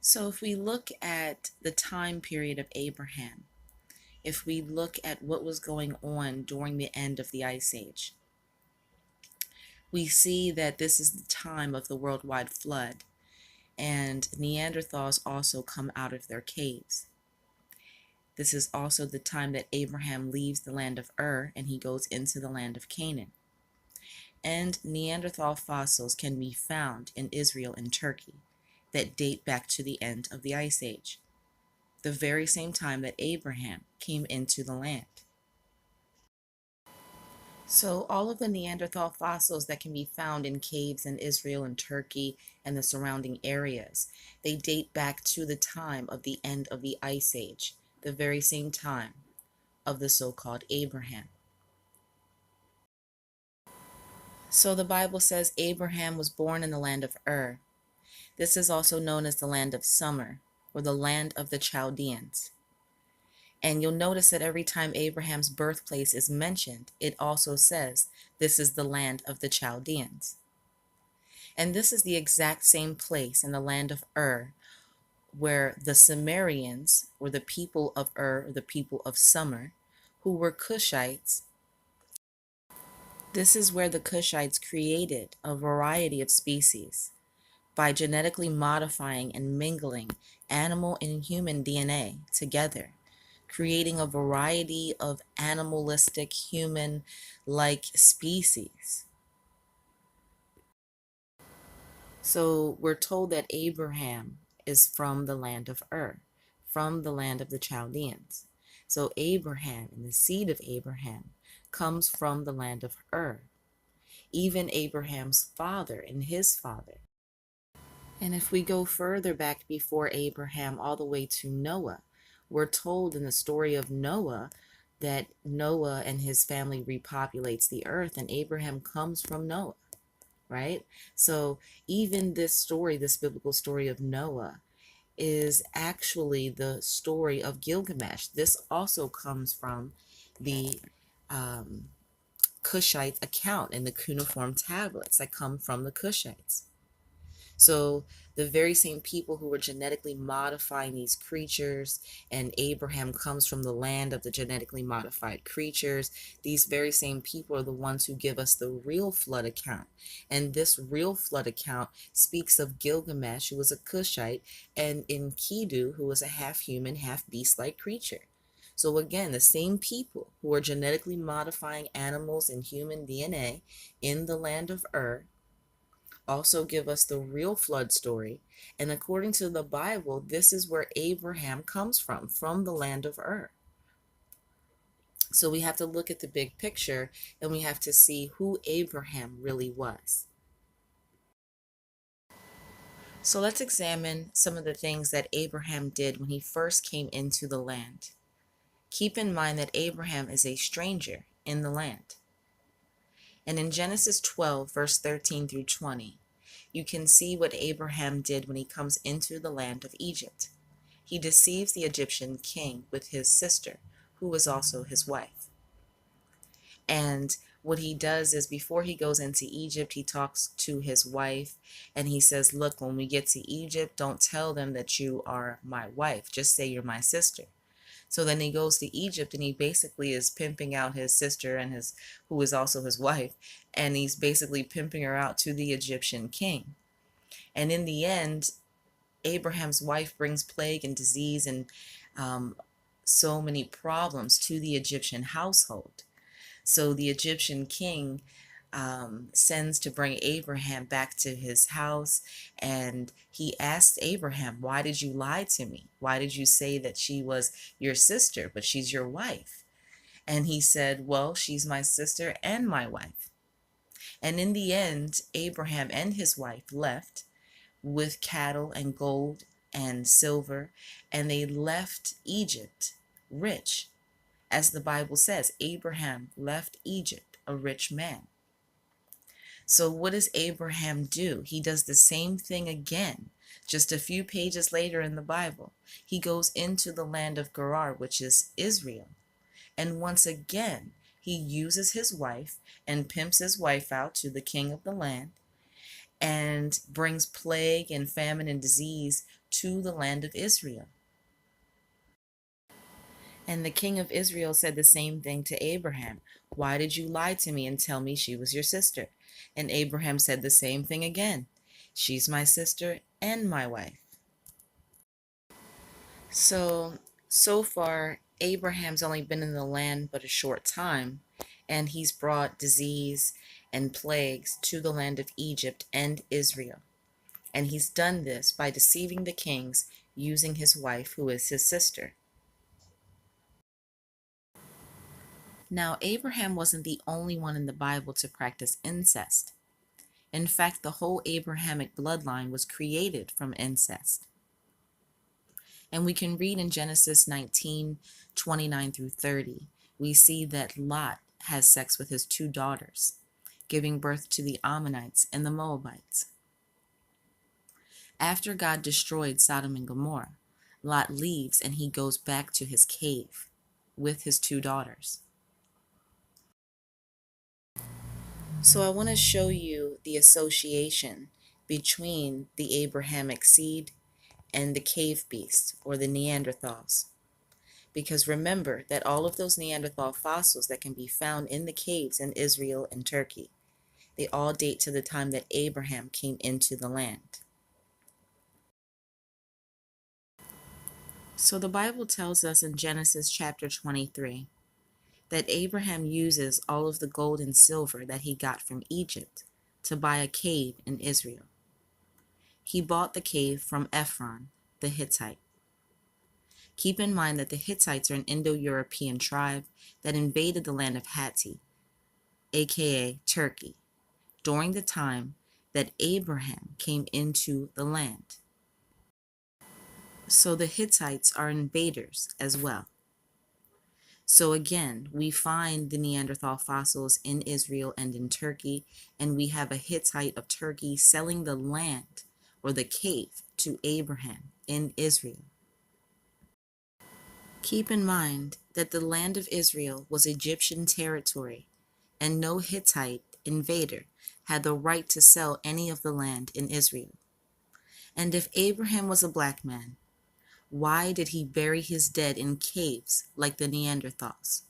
So if we look at the time period of Abraham, if we look at what was going on during the end of the Ice Age, we see that this is the time of the worldwide flood, and Neanderthals also come out of their caves. This is also the time that Abraham leaves the land of Ur and he goes into the land of Canaan. And Neanderthal fossils can be found in Israel and Turkey that date back to the end of the Ice Age, the very same time that Abraham came into the land. So all of the Neanderthal fossils that can be found in caves in Israel and Turkey and the surrounding areas, they date back to the time of the end of the Ice Age, the very same time of the so-called Abraham. So the Bible says Abraham was born in the land of Ur. This is also known as the land of summer, or the land of the Chaldeans. And you'll notice that every time Abraham's birthplace is mentioned, it also says this is the land of the Chaldeans. And this is the exact same place in the land of Ur where the Sumerians, or the people of Ur, or the people of summer, who were Cushites, this is where the Cushites created a variety of species by genetically modifying and mingling animal and human DNA together, creating a variety of animalistic, human-like species. So we're told that Abraham is from the land of Ur, from the land of the Chaldeans. So Abraham and the seed of Abraham comes from the land of Ur. Even Abraham's father and his father. And if we go further back before Abraham all the way to Noah, we're told in the story of Noah that Noah and his family repopulates the earth, and Abraham comes from Noah, right? So even this story, this biblical story of Noah, is actually the story of Gilgamesh. This also comes from the Cushite account and the cuneiform tablets that come from the Cushites. So the very same people who were genetically modifying these creatures, and Abraham comes from the land of the genetically modified creatures, these very same people are the ones who give us the real flood account. And this real flood account speaks of Gilgamesh, who was a Cushite, and Enkidu, who was a half-human, half-beast-like creature. So again, the same people who are genetically modifying animals and human DNA in the land of Ur also give us the real flood story. And according to the Bible, this is where Abraham comes from the land of Ur. So we have to look at the big picture, and we have to see who Abraham really was. So let's examine some of the things that Abraham did when he first came into the land. Keep in mind that Abraham is a stranger in the land. And in Genesis 12, verse 13 through 20, you can see what Abraham did when he comes into the land of Egypt. He deceives the Egyptian king with his sister, who was also his wife. And what he does is, before he goes into Egypt, he talks to his wife and he says, look, when we get to Egypt, don't tell them that you are my wife. Just say you're my sister. So then he goes to Egypt and he basically is pimping out his sister and who is also his wife, and he's basically pimping her out to the Egyptian king. And in the end, Abraham's wife brings plague and disease and so many problems to the Egyptian household. So the Egyptian king sends to bring Abraham back to his house, and he asks Abraham, why did you lie to me? Why did you say that she was your sister, but she's your wife? And he said, well, she's my sister and my wife. And in the end, Abraham and his wife left with cattle and gold and silver, and they left Egypt rich. As the Bible says, Abraham left Egypt a rich man. So what does Abraham do? He does the same thing again, just a few pages later in the Bible. He goes into the land of Gerar, which is Israel. And once again, he uses his wife and pimps his wife out to the king of the land and brings plague and famine and disease to the land of Israel. And the king of Israel said the same thing to Abraham. Why did you lie to me and tell me she was your sister? And Abraham said the same thing again. She's my sister and my wife. So far, Abraham's only been in the land but a short time, and he's brought disease and plagues to the land of Egypt and Israel. And he's done this by deceiving the kings using his wife, who is his sister. Now, Abraham wasn't the only one in the Bible to practice incest. In fact, the whole Abrahamic bloodline was created from incest. And we can read in Genesis 19:29 through 30, we see that Lot has sex with his two daughters, giving birth to the Ammonites and the Moabites. After God destroyed Sodom and Gomorrah, Lot leaves and he goes back to his cave with his two daughters. So I want to show you the association between the Abrahamic seed and the cave beasts, or the Neanderthals. Because remember that all of those Neanderthal fossils that can be found in the caves in Israel and Turkey, they all date to the time that Abraham came into the land. So the Bible tells us in Genesis chapter 23 that Abraham uses all of the gold and silver that he got from Egypt to buy a cave in Israel. He bought the cave from Ephron, the Hittite. Keep in mind that the Hittites are an Indo-European tribe that invaded the land of Hatti, aka Turkey, during the time that Abraham came into the land. So the Hittites are invaders as well. So again, we find the Neanderthal fossils in Israel and in Turkey, and we have a Hittite of Turkey selling the land or the cave to Abraham in Israel. Keep in mind that the land of Israel was Egyptian territory, and no Hittite invader had the right to sell any of the land in Israel. And if Abraham was a black man, why did he bury his dead in caves like the Neanderthals?